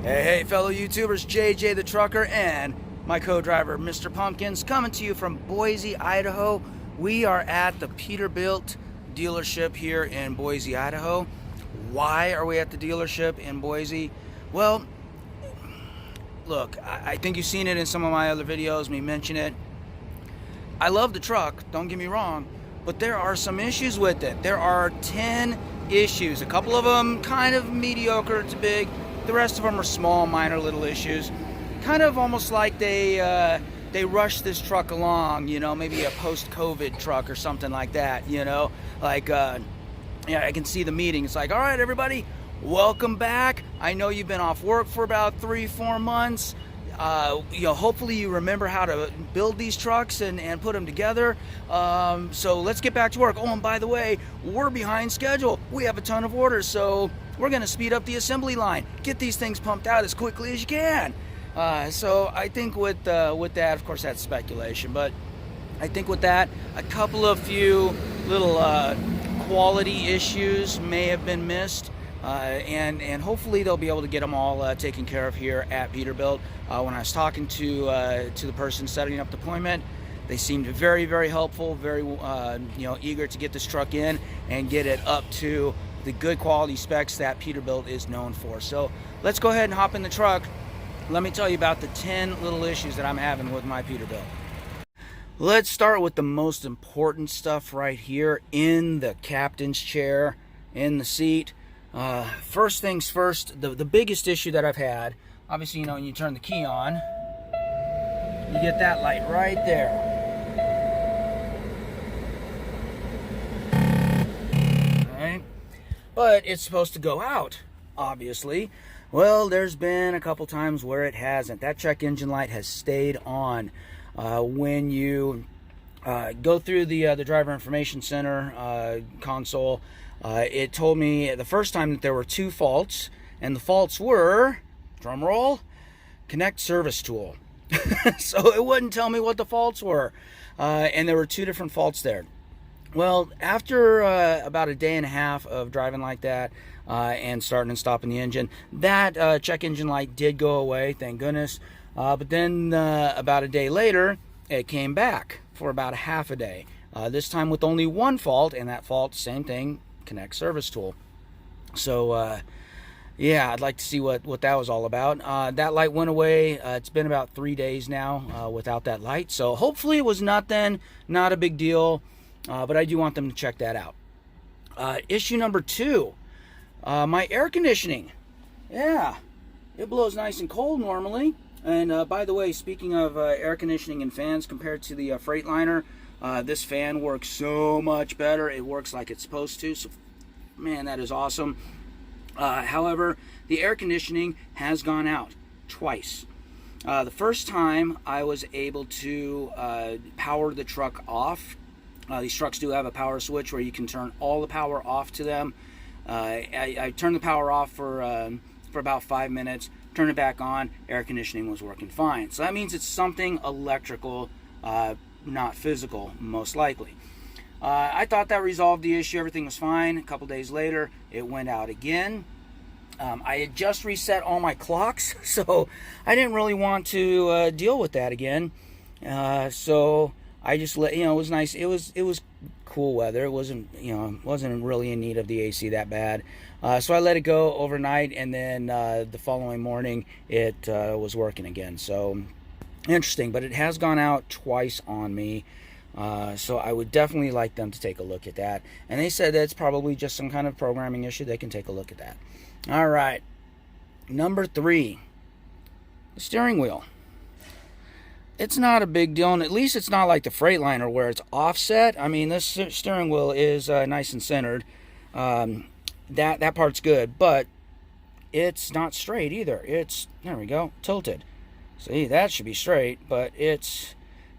Hey, fellow YouTubers, JJ the Trucker and my co-driver, Mr. Pumpkins, coming to you from Boise, Idaho. We are at the Peterbilt dealership here in Boise, Idaho. Why are we at the dealership in Boise? Well, look, I think you've seen it in some of my other videos, me mention it. I love the truck, don't get me wrong, but there are some issues with it. There are 10 issues, a couple of them kind of mediocre to big. The rest of them are small, minor little issues. Kind of almost like they rushed this truck along, you know, maybe a post-COVID truck or something like that, you know. Like, yeah, I can see the meeting. It's like, all right, everybody, welcome back. I know you've been off work for about 3-4 months. You know, hopefully you remember how to build these trucks and put them together. So let's get back to work. Oh, and by the way, we're behind schedule. We have a ton of orders, so we're going to speed up the assembly line. Get these things pumped out as quickly as you can. So I think with that, of course, that's speculation, but I think with that, a couple of few little quality issues may have been missed. And hopefully they'll be able to get them all taken care of here at Peterbilt. When I was talking to the person setting up the appointment, they seemed very, very helpful, very eager to get this truck in and get it up to the good quality specs that Peterbilt is known for. So let's go ahead and hop in the truck. Let me tell you about the 10 little issues that I'm having with my Peterbilt. Let's start with the most important stuff right here in the captain's chair, in the seat. First things first, the biggest issue that I've had, obviously, you know, when you turn the key on, you get that light right there. Alright? But it's supposed to go out, obviously. Well, there's been a couple times where it hasn't. That check engine light has stayed on. When you go through the driver information center console, it told me the first time that there were 2 faults, and the faults were, drum roll, connect service tool. So it wouldn't tell me what the faults were, and there were 2 different faults there. Well, after about a day and a half of driving like that and starting and stopping the engine, that check engine light did go away, thank goodness. But then about a day later, it came back for about a half a day. This time with only 1 fault, and that fault, same thing, connect service tool. So yeah, I'd like to see what that was all about. That light went away. It's been about 3 days now without that light, so hopefully it was not a big deal, but I do want them to check that out. Issue number 2, my air conditioning. Yeah, it blows nice and cold normally. And by the way, speaking of air conditioning and fans compared to the Freightliner, this fan works so much better. It works like it's supposed to. So, man, that is awesome. However, the air conditioning has gone out twice. The first time I was able to power the truck off. These trucks do have a power switch where you can turn all the power off to them. I turned the power off for about 5 minutes. Turn it back on, air conditioning was working fine. So that means it's something electrical, not physical, most likely. I thought that resolved the issue, everything was fine. A couple days later, it went out again. I had just reset all my clocks, so I didn't really want to deal with that again. So I just let, you know, it was nice. It was cool weather. It wasn't really in need of the AC that bad. So I let it go overnight, and then the following morning it was working again. So interesting, but it has gone out twice on me. So I would definitely like them to take a look at that. And they said that it's probably just some kind of programming issue. They can take a look at that. All right. Number 3, the steering wheel. It's not a big deal, and at least it's not like the Freightliner where it's offset. I mean, this steering wheel is nice and centered. That part's good, but it's not straight either. It's, there we go, tilted. See, that should be straight, but it's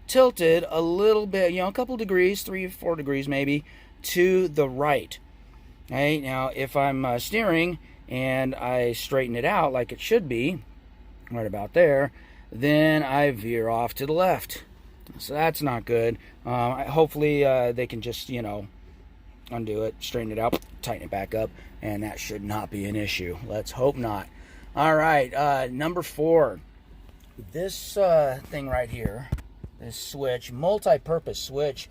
tilted a little bit, you know, a couple degrees, 3 or 4 degrees maybe, to the right. Okay, now if I'm steering and I straighten it out like it should be, right about there, then I veer off to the left. So that's not good. Hopefully they can just, you know, undo it, straighten it out, tighten it back up, and that should not be an issue. Let's hope not. All right, number 4. This thing right here, this switch, multi-purpose switch,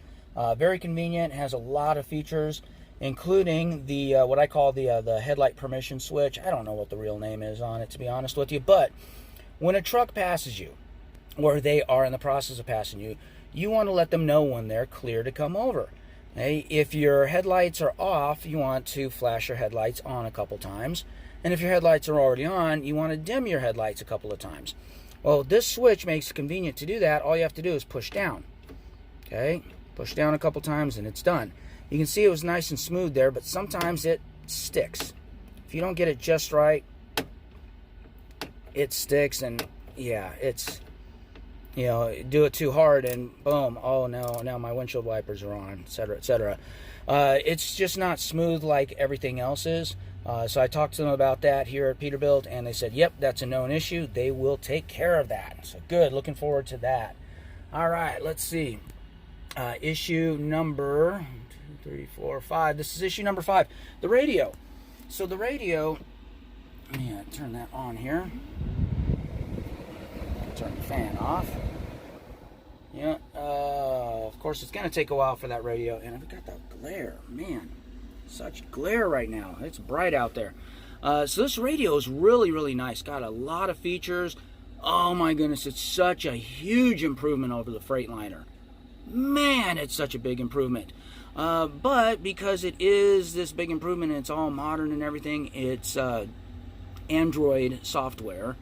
very convenient, has a lot of features, including the what I call the headlight permission switch. I don't know what the real name is on it, to be honest with you, but when a truck passes you, or they are in the process of passing you, you want to let them know when they're clear to come over. Okay? If your headlights are off, you want to flash your headlights on a couple times, and if your headlights are already on, you want to dim your headlights a couple of times. Well, this switch makes it convenient to do that. All you have to do is push down. Okay? Push down a couple times and it's done. You can see it was nice and smooth there, but sometimes it sticks. If you don't get it just right, it sticks, and yeah, it's, you know, do it too hard and boom, oh no, now my windshield wipers are on, etc., etc. It's just not smooth like everything else is. So I talked to them about that here at Peterbilt, and they said, yep, that's a known issue. They will take care of that. So good, looking forward to that. All right, let's see. Issue number 2, 3, 4, 5. This is issue number 5. The radio. So the radio, yeah, turn that on here. Turn the fan off. Yeah, of course it's going to take a while for that radio, and I've got that glare, man. Such glare right now. It's bright out there. So this radio is really, really nice. Got a lot of features. Oh my goodness, it's such a huge improvement over the Freightliner. Man, it's such a big improvement. But because it is this big improvement and it's all modern and everything, it's Android software.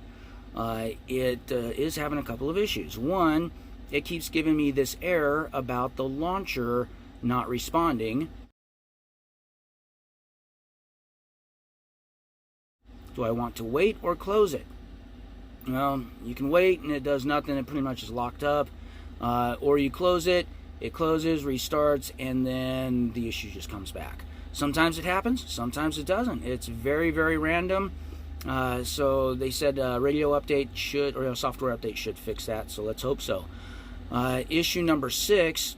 It is having a couple of issues. One, it keeps giving me this error about the launcher not responding. Do I want to wait or close it? Well, you can wait and it does nothing. It pretty much is locked up. Or you close it, it closes, restarts, and then the issue just comes back. Sometimes it happens, sometimes it doesn't. It's very, very random. So they said radio update should, or a software update should fix that, so let's hope so. Issue number 6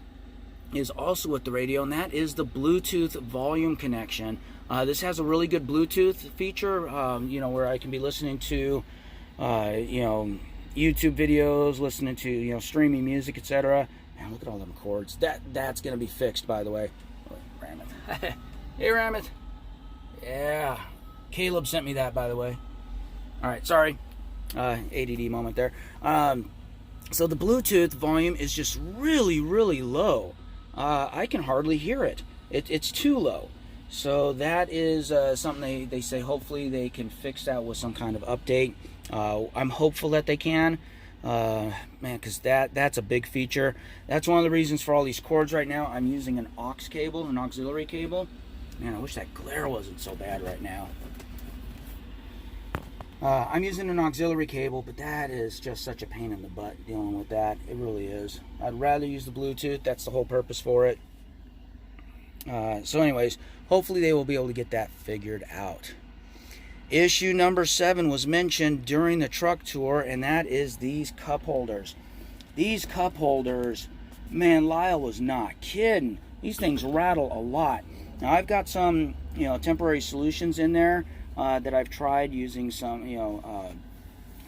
is also with the radio, and that is the Bluetooth volume connection. This has a really good Bluetooth feature, you know, where I can be listening to, you know, YouTube videos, listening to, you know, streaming music, etc. Man, look at all them cords. That's going to be fixed, by the way. Oh, Ramith. Hey, Ramith. Yeah. Caleb sent me that, by the way. All right, sorry. ADD moment there. So the Bluetooth volume is just really, really low. I can hardly hear it. It's too low. So that is something they say hopefully they can fix that with some kind of update. I'm hopeful that they can. Man, because that's a big feature. That's one of the reasons for all these cords right now. I'm using an aux cable, an auxiliary cable. Man, I wish that glare wasn't so bad right now. I'm using an auxiliary cable, but that is just such a pain in the butt dealing with that. It really is. I'd rather use the Bluetooth. That's the whole purpose for it. So anyways, hopefully they will be able to get that figured out. Issue number 7 was mentioned during the truck tour, and that is these cup holders. These cup holders, man, Lyle was not kidding. These things rattle a lot. Now I've got some, you know, temporary solutions in there that I've tried using some, you know,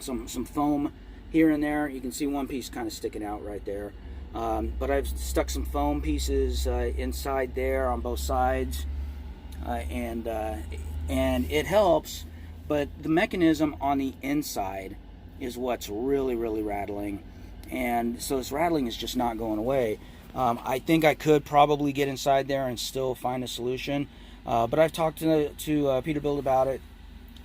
some foam here and there. You can see one piece kind of sticking out right there. But I've stuck some foam pieces inside there on both sides, and it helps. But the mechanism on the inside is what's really, really rattling, and so this rattling is just not going away. I think I could probably get inside there and still find a solution, but I've talked to Peterbilt about it.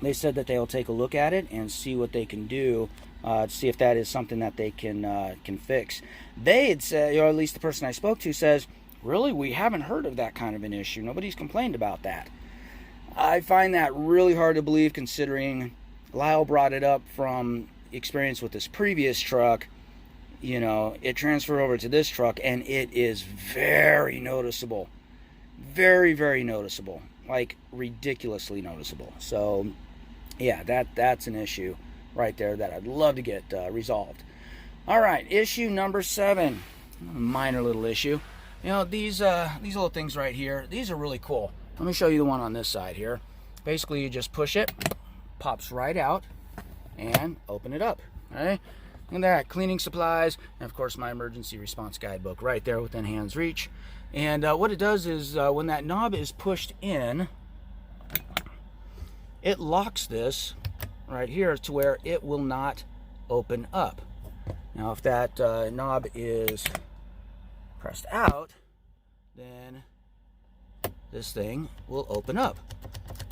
They said that they'll take a look at it and see what they can do to see if that is something that they can fix. They had said, or at least the person I spoke to says, really, we haven't heard of that kind of an issue. Nobody's complained about that. I find that really hard to believe, considering Lyle brought it up from experience with this previous truck. You know, it transferred over to this truck, and it is very noticeable. Very, very noticeable. Like, ridiculously noticeable. So, yeah, that's an issue right there that I'd love to get resolved. All right, issue number 7. A minor little issue. You know, these little things right here, these are really cool. Let me show you the one on this side here. Basically, you just push it, pops right out. and open it up. Okay, and that cleaning supplies, and of course my emergency response guidebook right there within hand's reach. And what it does is when that knob is pushed in, it locks this right here to where it will not open up. Now if that knob is pressed out, then this thing will open up.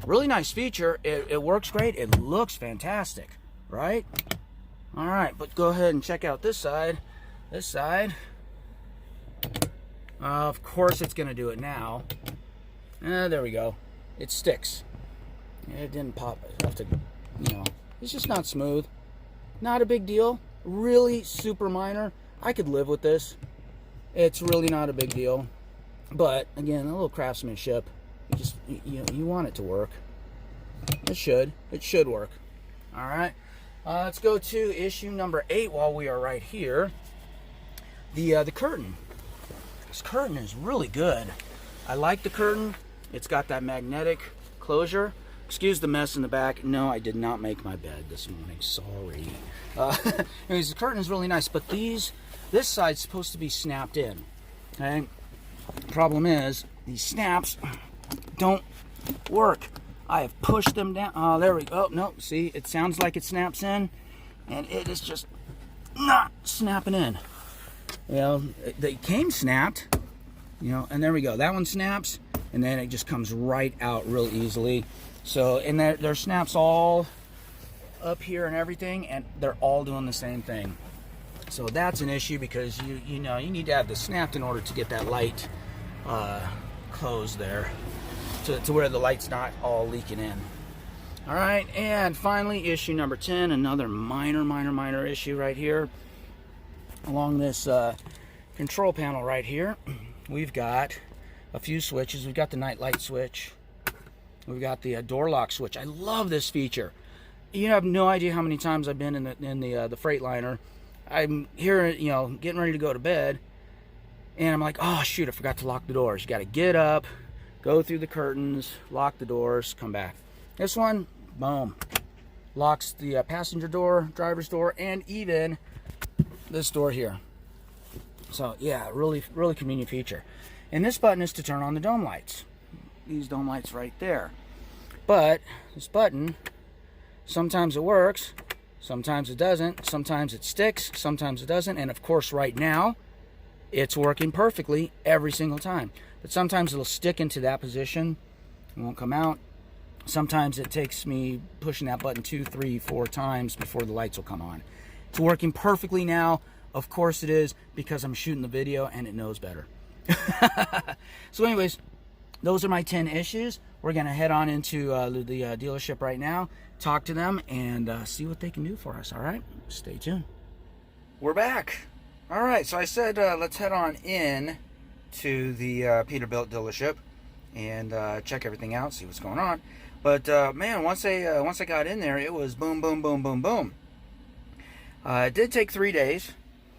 Really nice feature. It works great. It looks fantastic, right? All right, but go ahead and check out this side. This side, of course it's gonna do it now. There we go. It sticks. It didn't pop. I have to, you know, it's just not smooth. Not a big deal. Really super minor. I could live with this. It's really not a big deal. But again, a little craftsmanship. You want it to work. It should work. All right. Let's go to issue number 8 while we are right here. The curtain. This curtain is really good. I like the curtain. It's got that magnetic closure. Excuse the mess in the back. No, I did not make my bed this morning. Sorry. Anyways, the curtain is really nice, but this side's supposed to be snapped in. Okay. The problem is these snaps don't work. I have pushed them down. Oh, there we go. Oh, no, see, it sounds like it snaps in, and it is just not snapping in. You know, they came snapped, you know, and there we go. That one snaps, and then it just comes right out real easily. So, and there's snaps all up here and everything, and they're all doing the same thing. So that's an issue because you know you need to have this snapped in order to get that light closed there to where the light's not all leaking in. All right, and finally issue number 10, another minor issue right here. Along this control panel right here, we've got a few switches. We've got the night light switch. We've got the door lock switch. I love this feature. You have no idea how many times I've been in the Freightliner. I'm here, you know, getting ready to go to bed, and I'm like, oh shoot, I forgot to lock the doors. You got to get up, go through the curtains, lock the doors, come back. This one, boom, locks the passenger door, driver's door, and even this door here. So yeah, really convenient feature. And this button is to turn on the dome lights. These dome lights right there. But this button, sometimes it works, sometimes it doesn't, sometimes it sticks, sometimes it doesn't, and of course right now it's working perfectly every single time. But sometimes it'll stick into that position, it won't come out. Sometimes it takes me pushing that button 2, 3, 4 times before the lights will come on. It's working perfectly now. Of course it is, because I'm shooting the video and it knows better. So anyways, those are my 10 issues. We're going to head on into the dealership right now, talk to them, and see what they can do for us, all right? Stay tuned. We're back. All right, so I said let's head on in to the Peterbilt dealership and check everything out, see what's going on. But man, once I got in there, it was boom, boom, boom, boom, boom. It did take 3 days,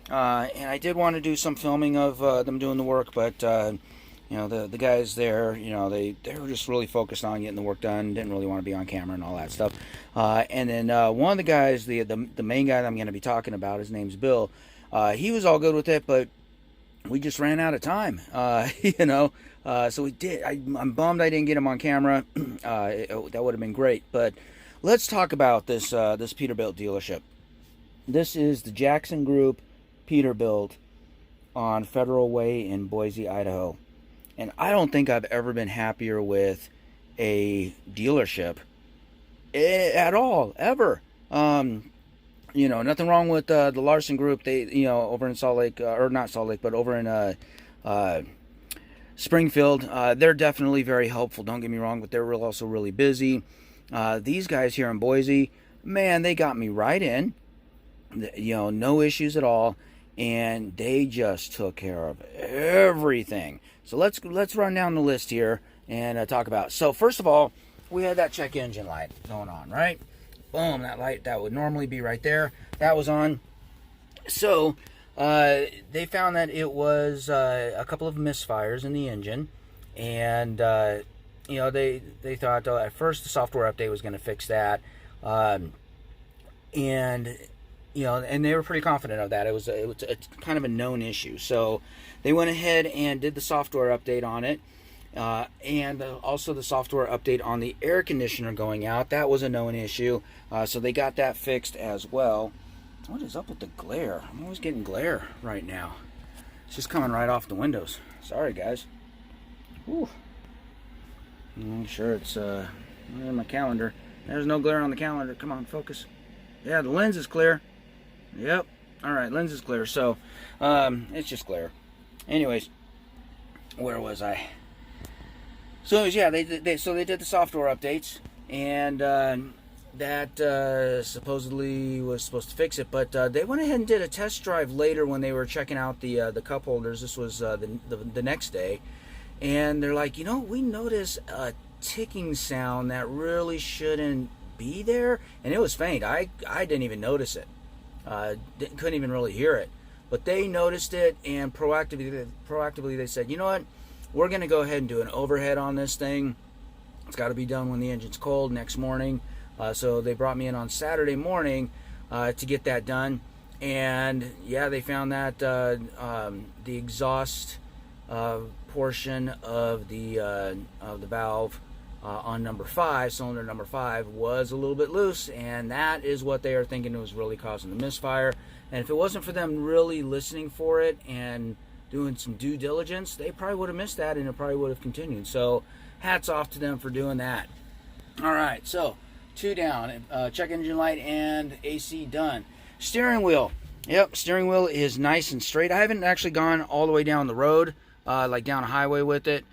and I did want to do some filming of them doing the work, but you know, the guys there, you know, they were just really focused on getting the work done, didn't really want to be on camera and all that stuff. And then one of the guys, the main guy that I'm going to be talking about, his name's Bill, he was all good with it, but we just ran out of time, you know, so we did. I'm bummed I didn't get him on camera. That would have been great. But let's talk about this Peterbilt dealership. This is the Jackson Group Peterbilt on Federal Way in Boise, Idaho. And I don't think I've ever been happier with a dealership at all, ever. You know, nothing wrong with the Larson Group. They, you know, over in Salt Lake, or not Salt Lake, but over in Springfield, they're definitely very helpful. Don't get me wrong, but they're also really busy. These guys here in Boise, man, they got me right in. You know, no issues at all, and they just took care of everything. So let's run down the list here and talk about. So first of all, we had that check engine light going on, right? Boom, that light that would normally be right there, that was on. So they found that it was a couple of misfires in the engine, and you know, they thought at first the software update was going to fix that. And and they were pretty confident of that. It was kind of a known issue. So they went ahead and did the software update on it, and also the software update on the air conditioner going out. That was a known issue. So they got that fixed as well. What is up with the glare? I'm always getting glare right now. It's just coming right off the windows. Sorry, guys. Whew. Make sure it's in my calendar. There's no glare on the calendar. Come on, focus. Yeah, the lens is clear. Yep. All right, lens is clear. So, it's just glare. Anyways, where was I? So yeah, they did the software updates, and that supposedly was supposed to fix it. But they went ahead and did a test drive later when they were checking out the cup holders. This was the next day, and they're like, we noticed a ticking sound that really shouldn't be there, and it was faint. I didn't even notice it. Couldn't even really hear it, but they noticed it, and proactively they said, you know what, we're going to go ahead and do an overhead on this thing. It's got to be done when the engine's cold next morning. So they brought me in on Saturday morning to get that done, and yeah, they found that the exhaust portion of the valve on cylinder number 5 was a little bit loose, and that is what they are thinking was really causing the misfire. And if it wasn't for them really listening for it and doing some due diligence, they probably would have missed that, and it probably would have continued. So hats off to them for doing that. All right, so 2 down, check engine light and AC done. Steering wheel. Yep, steering wheel is nice and straight. I haven't actually gone all the way down the road, like down a highway with it.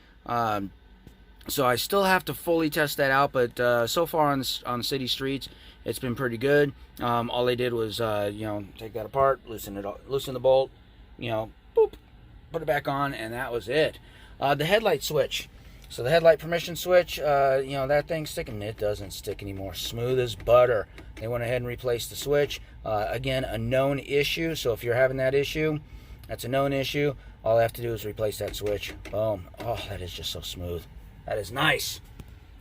So I still have to fully test that out, but so far on the city streets, it's been pretty good. All they did was, take that apart, loosen the bolt, boop, put it back on, and that was it. The headlight switch. So the headlight permission switch, that thing's sticking. It doesn't stick anymore. Smooth as butter. They went ahead and replaced the switch. Again, a known issue. So if you're having that issue, that's a known issue. All I have to do is replace that switch. Boom. Oh, that is just so smooth. That is nice.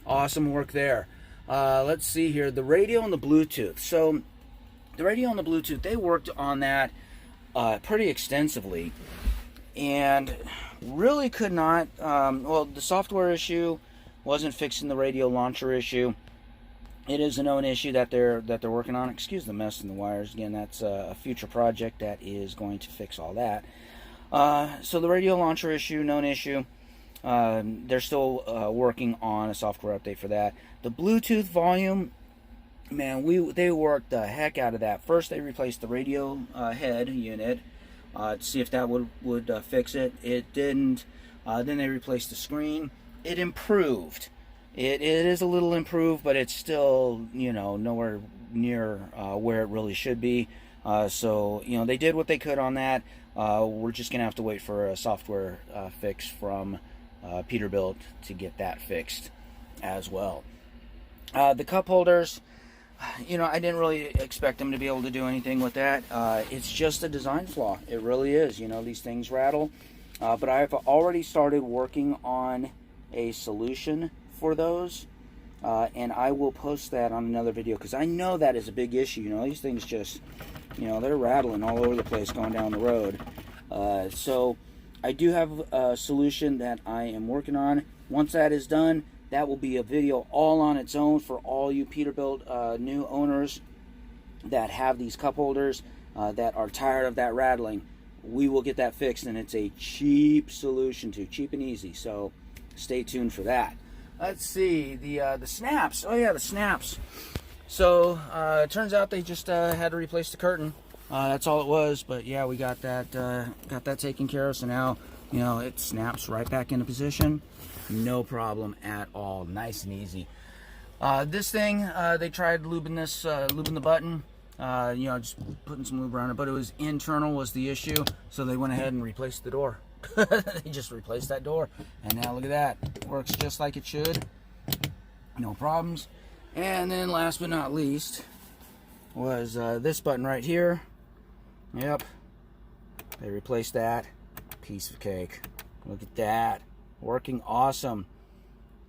Awesome work there. Let's see here. The radio and the Bluetooth. So the radio and the Bluetooth, they worked on that pretty extensively, and really could not. Well, the software issue wasn't fixing the radio launcher issue. It is a known issue that they're working on. Excuse the mess in the wires. Again, that's a future project that is going to fix all that. So the radio launcher issue, known issue. They're still working on a software update for that. The Bluetooth volume, man, they worked the heck out of that. First, they replaced the radio head unit to see if that would fix it. It didn't. Then they replaced the screen. It improved. It is a little improved, but it's still, nowhere near where it really should be. So, they did what they could on that. We're just going to have to wait for a software fix from Peterbilt to get that fixed as well. The cup holders, I didn't really expect them to be able to do anything with that. It's just a design flaw. It really is. These things rattle. But I've already started working on a solution for those. And I will post that on another video, because I know that is a big issue. These things just, they're rattling all over the place going down the road. So I do have a solution that I am working on. Once that is done, that will be a video all on its own for all you Peterbilt new owners that have these cup holders that are tired of that rattling. We will get that fixed, and it's a cheap solution too, cheap and easy. So stay tuned for that. Let's see, the snaps. Oh yeah, the snaps. So it turns out they just had to replace the curtain. That's all it was, but yeah, we got that taken care of. So now, it snaps right back into position. No problem at all. Nice and easy. This thing, they tried lubing the button. Just putting some lube around it, but it was internal was the issue. So they went ahead and replaced the door. They just replaced that door, and now look at that. Works just like it should. No problems. And then last but not least was this button right here. Yep, they replaced that. Piece of cake. Look at that, working awesome.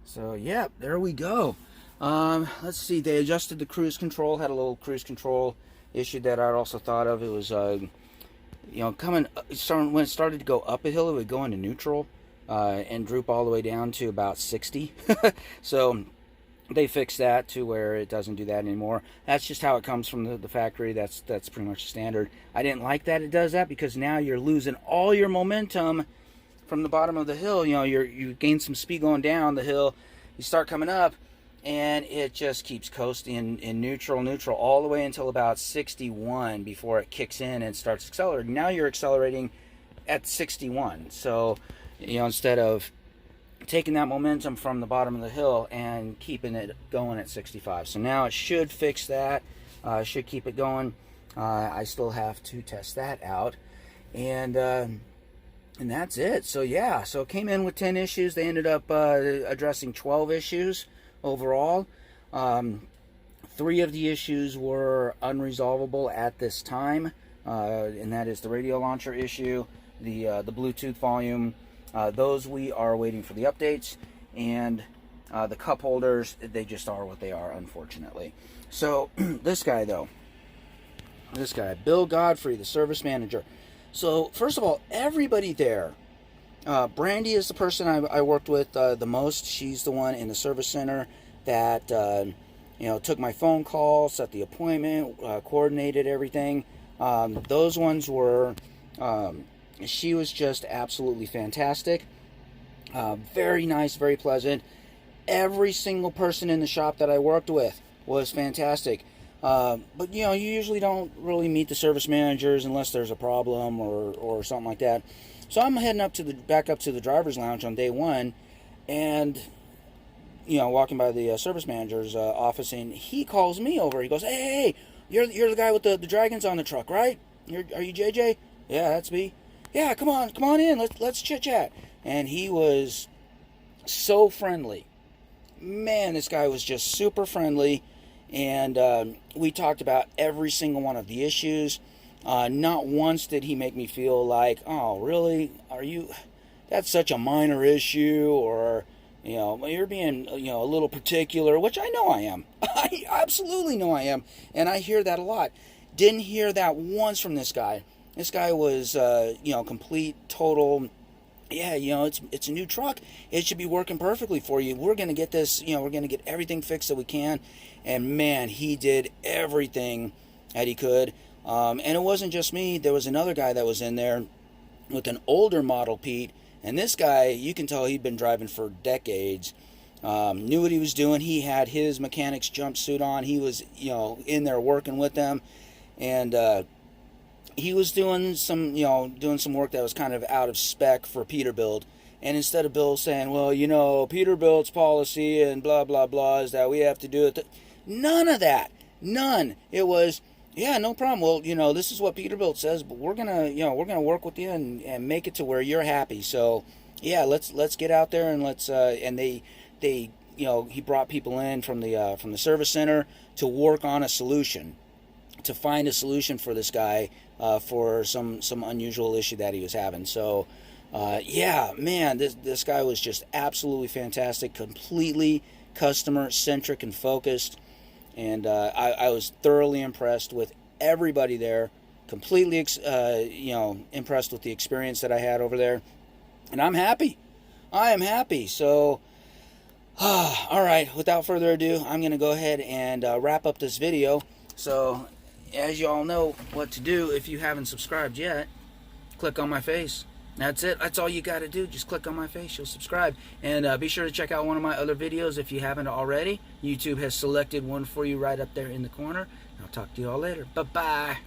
So yep, there we go. Let's see, they adjusted the cruise control, had a little cruise control issue that I'd also thought of. It was, you know, when it started to go up a hill, it would go into neutral and droop all the way down to about 60. So they fixed that to where it doesn't do that anymore. That's just how it comes from the factory. That's pretty much standard. I didn't like that it does that, because now you're losing all your momentum from the bottom of the hill. You know, you gain some speed going down the hill, you start coming up, and it just keeps coasting in neutral all the way until about 61 before it kicks in and starts accelerating. Now you're accelerating at 61. So, you know, instead of taking that momentum from the bottom of the hill and keeping it going at 65. So now it should fix that. Should keep it going. I still have to test that out. And that's it. So yeah, so it came in with 10 issues. They ended up addressing 12 issues overall. 3 of the issues were unresolvable at this time, and that is the radio launcher issue, the Bluetooth volume. Those we are waiting for the updates, and the cup holders, they just are what they are, unfortunately. So this guy, Bill Godfrey, the service manager. So first of all, everybody there, Brandy is the person I worked with the most. She's the one in the service center that you know, took my phone call, set the appointment, coordinated everything. Those ones were, she was just absolutely fantastic. Very nice, very pleasant. Every single person in the shop that I worked with was fantastic. But you know, you usually don't really meet the service managers unless there's a problem or something like that. So I'm heading back up to the driver's lounge on day 1, and you know, walking by the service manager's office, and he calls me over. He goes, "Hey, you're the guy with the dragons on the truck, right? Are you JJ?" "Yeah, that's me." "Yeah, come on in. Let's chit chat." And he was so friendly. Man, this guy was just super friendly, and we talked about every single one of the issues. Not once did he make me feel like, "Oh, really? That's such a minor issue," or, you know, "You're being, you know, a little particular," which I know I am. I absolutely know I am, and I hear that a lot. Didn't hear that once from this guy. This guy was, you know, complete, total, "Yeah, you know, it's a new truck. It should be working perfectly for you. We're going to get this, you know, we're going to get everything fixed that we can." And man, he did everything that he could. And it wasn't just me. There was another guy that was in there with an older Model Pete. And this guy, you can tell he'd been driving for decades. Knew what he was doing. He had his mechanic's jumpsuit on. He was, you know, in there working with them. And he was doing some work that was kind of out of spec for Peterbilt. And instead of Bill saying, "Well, you know, Peterbilt's policy and blah, blah, blah is that we have to do it," none of that. None. It was, "Yeah, no problem. Well, you know, this is what Peterbilt says, but we're gonna work with you and make it to where you're happy. So, yeah, let's get out there and let's." And they, you know, he brought people in from the service center to work on a solution, to find a solution for this guy for some unusual issue that he was having. So, yeah, man, this guy was just absolutely fantastic, completely customer centric and focused. And I was thoroughly impressed with everybody there, completely you know, impressed with the experience that I had over there, and I'm happy. I am happy. So, all right, without further ado, I'm going to go ahead and wrap up this video. So, as you all know what to do, if you haven't subscribed yet, click on my face. That's it. That's all you got to do. Just click on my face. You'll subscribe. And be sure to check out one of my other videos if you haven't already. YouTube has selected one for you right up there in the corner. I'll talk to you all later. Bye-bye.